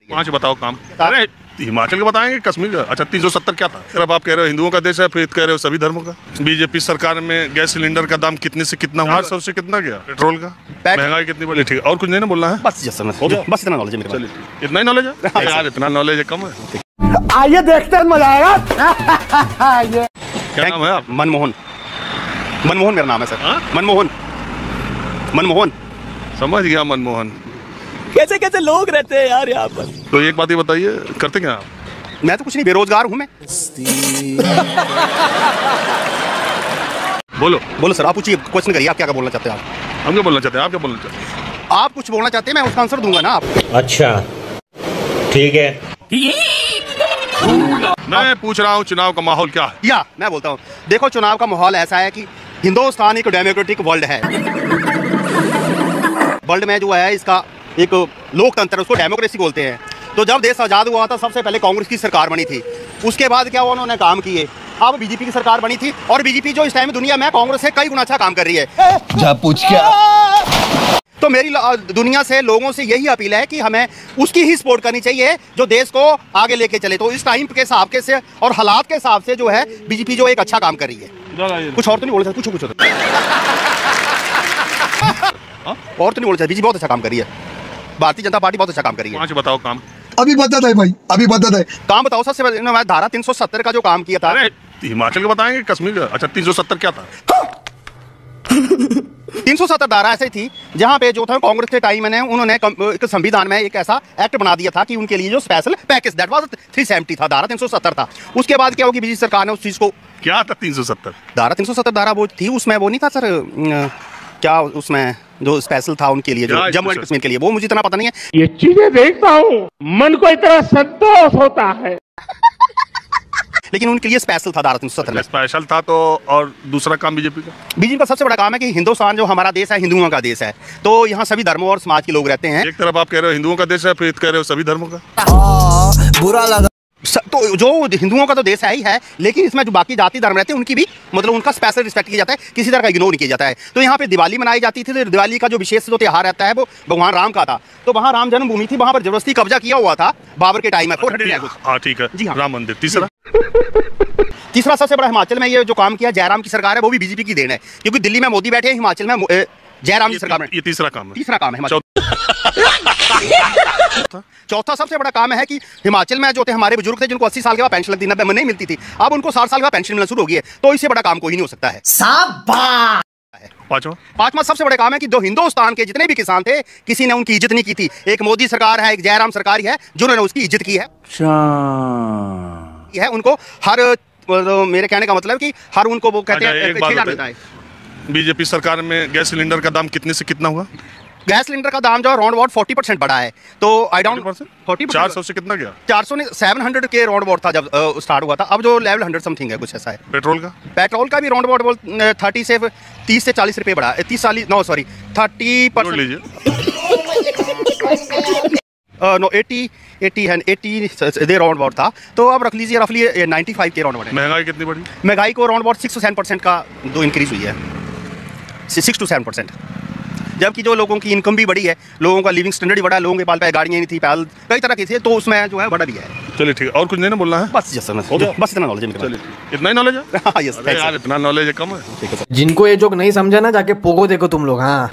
पांच बताओ काम। अरे हिमाचल का बताएंगे, कश्मीर का। अच्छा 370 क्या था? अब आप कह रहे हो हिंदुओं का देश है, फिर कह रहे हो सभी धर्मों का। बीजेपी सरकार में गैस सिलेंडर का दाम कितने से कितना हुआ? 800 से कितना गया? पेट्रोल का महंगाई कितनी बढ़ी? ठीक है, और कुछ नहीं ना बोलना है? बस बस इतना नॉलेज है मेरे पास। इतना ही नॉलेज है यार? इतना नॉलेज है कम है। आइए देखते हैं, मजा आएगा। क्या नाम है आप? मनमोहन। मनमोहन मेरा नाम है सर। मनमोहन। मनमोहन समझ गया, मनमोहन। कैसे कैसे लोग रहते हैं यार यहाँ पर। तो एक बात ही बताइए, करते क्या आप? मैं तो कुछ नहीं, बेरोजगार हूँ मैं। बोलो बोलो सर, आप पूछिए, क्वेश्चन करिए, आप क्या बोलना चाहते हैं? आप हम क्या बोलना चाहते हैं? आप क्या बोलना चाहते हैं? आप कुछ बोलना चाहते हैं, मैं उसका आंसर दूंगा ना आप। अच्छा ठीक है। मैं पूछ रहा हूँ चुनाव का माहौल क्या है? या मैं बोलता हूँ, देखो चुनाव का माहौल ऐसा है कि हिंदुस्तान एक डेमोक्रेटिक वर्ल्ड है। वर्ल्ड में जो है इसका एक लोकतंत्र, उसको डेमोक्रेसी बोलते हैं। तो जब देश आज़ाद हुआ था, सबसे पहले कांग्रेस की सरकार बनी थी। उसके बाद क्या हुआ, उन्होंने काम किए। अब बीजेपी की सरकार बनी थी, और बीजेपी जो इस टाइम दुनिया में कांग्रेस से कई गुना अच्छा काम कर रही है। जा पूछ क्या? तो मेरी दुनिया से, लोगों से यही अपील है कि हमें उसकी ही सपोर्ट करनी चाहिए जो देश को आगे लेके चले। तो इस टाइम के हिसाब के से और हालात के हिसाब से जो है बीजेपी जो एक अच्छा काम कर रही है। कुछ और तो नहीं बोल सकते? कुछ और तो नहीं बोल सकते। बीजेपी बहुत अच्छा काम कर रही है, भारतीय जनता पार्टी बहुत अच्छा काम कर रही है। पांच बताओ काम। अभी बता है भाई, अभी बता है। काम बताओ सबसे पहले। मैं धारा 370 का जो काम किया था। अरे हिमाचल का बताएंगे, कश्मीर का। अच्छा 370 क्या था? 370 धारा ऐसे थी जहां पे जो था कांग्रेस के टाइम में उन्होंने एक संविधान में एक ऐसा एक्ट बना दिया था कि उनके लिए जो स्पेशल पैकेज, दैट वाज 370 था, धारा 370 था। उसके बाद क्या होगी, बीजेपी सरकार ने उस चीज को। क्या था 370? धारा 370 धारा वो थी, उसमें वो नहीं था सर, क्या उसमें जो स्पेशल था उनके लिए, जो जम्मू एंड कश्मीर के लिए, वो मुझे इतना पता नहीं है। ये चीजें देखता हूँ, मन को इतना संतोष होता है। लेकिन उनके लिए स्पेशल था धारा 370 में। स्पेशल था तो। और दूसरा काम बीजेपी का सबसे बड़ा काम है कि हिंदुस्तान जो हमारा देश है, हिंदुओं का देश है। तो यहाँ सभी धर्मों और समाज के लोग रहते हैं। एक तरफ आप कह रहे हो हिंदुओं का देश है, फिर कह रहे हो सभी धर्मों का। बुरा लगा। तो जो हिंदुओं का तो देश है ही है, लेकिन इसमें जो बाकी जाति धर्म रहते हैं उनकी भी, मतलब उनका स्पेशल रिस्पेक्ट किया जाता है, किसी तरह का इग्नोर नहीं किया जाता है। तो यहाँ पे दिवाली मनाई जाती थी। तो दिवाली का जो विशेष जो त्यौहार रहता है वो भगवान राम का था। तो वहाँ राम जन्मभूमि थी, वहाँ पर जबरदस्ती कब्जा किया हुआ था बाबर के टाइम में। हाँ ठीक है जी, हाँ। राम मंदिर। तीसरा सबसे बड़ा हिमाचल में ये जो काम किया जयराम की सरकार है, वो भी बीजेपी की देन है। क्योंकि दिल्ली में मोदी बैठे हैं, हिमाचल में जयराम की सरकार में। ये तीसरा काम है। तीसरा काम है हिमाचल। चौथा सबसे बड़ा काम है कि हिमाचल में जो थे हमारे बुजुर्ग थे, जिनको 80 साल के बाद पेंशन लगती, 90 में नहीं मिलती थी, अब उनको 60 साल के बाद पेंशन मिलना शुरू हो गई है। तो इससे बड़ा काम कोई नहीं हो सकता है। पांचवा सबसे बड़ा काम है कि जो हिंदुस्तान के जितने भी किसान थे, किसी ने उनकी इज्जत नहीं की थी। एक मोदी सरकार है, एक जयराम सरकार है, जिन्होंने उसकी इज्जत की है। उनको हर, मेरे कहने का मतलब कि हर उनको वो कहते हैं 6,000 मिलता है। बीजेपी सरकार में गैस सिलेंडर का दाम कितने से कितना हुआ? गैस सिलेंडर का दाम जो है राउंड अबाउट 40% बढ़ा है। तो आई डाउट 40%। 400 से कितना गया? 400 ने 700 के राउंड अबाउट था जब स्टार्ट हुआ था। अब जो लेवल 100 समथिंग है, कुछ ऐसा है। पेट्रोल का भी राउंड अबाउट 30 से 40 रुपये बढ़ा है। 30% लीजिए। नो 80 है, 80 दे राउंड अबाउट था। तो अब रख लीजिए रफली 95 के राउंड अबाउट। महंगाई कितनी बढ़ी? महंगाई को राउंड अबाउट 6 to 7% का जो इंक्रीज हुई है, 6 to 7%। जबकि जो लोगों की इनकम भी बढ़ी है, लोगों का लिविंग स्टैंडर्ड भी बढ़ा है, लोगों के पास गाड़ियाँ नहीं थी, पैदल कई तरह की थी, तो उसमें जो है बढ़ा भी है। चलिए ठीक है, और कुछ नहीं ना बोलना है? बस बस इतना नॉलेज है मेरे पास। इतना ही नॉलेज है? हाँ, यस यार, इतना नॉलेज है कम है। जिनको ये जोक नहीं समझा ना, जाके पोगो देखो तुम लोग। हाँ।